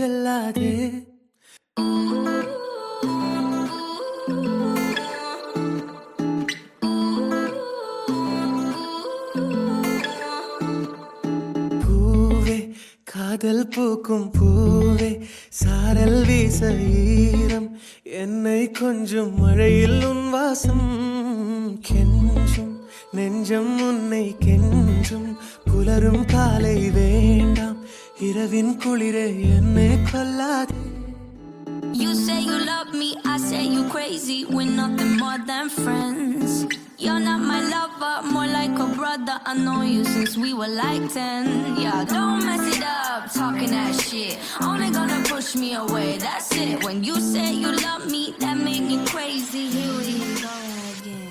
செல்லாதே. பூவே காதல் பூக்கும் பூவே சாரல் வீச ஈரம் என்னை கொஞ்சம் மழையில் உன் வாசம் கெஞ்சும் நெஞ்சம் உன்னை கெஞ்சும் புலரும் காலை வேண்டாம் இரவின் குளிரே என்னை கொல்லாதே. You say you love me, I say you crazy. We're nothing more than friends. You're not my lover, more like a brother. I know you since we were like 10. Yeah, don't mess it up, talking that shit. Only gonna push me away, that's it. When you say you love me, that make me crazy. Here we go again.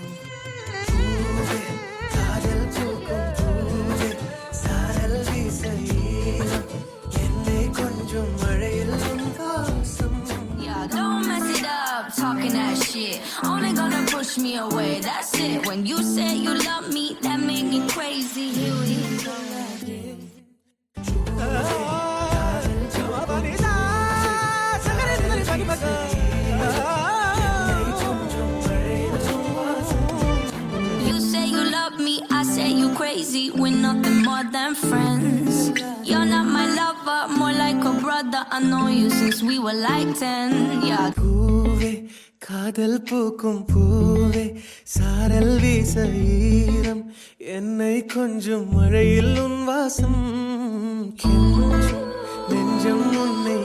பூவே காதல் பூக்கும் பூவே சாரல் வீச ஈரம் என்னை கொஞ்சம் மழையில் உன் வாசம். Yeah, don't mess it up, talking that shit. Only gonna push me away, that's it. When you say you love me, that make me crazy. Here we go again. You say you love me, I say you crazy. We're nothing more than friends. You're not my lover, more like a brother. I know you since we were like 10. Yeah. பூவே காதல் பூக்கும் பூவே சாரல் வீச ஈரம் என்னை கொஞ்சம் மழையில் உன் வாசம் கெஞ்சும் நெஞ்சம் உன்னை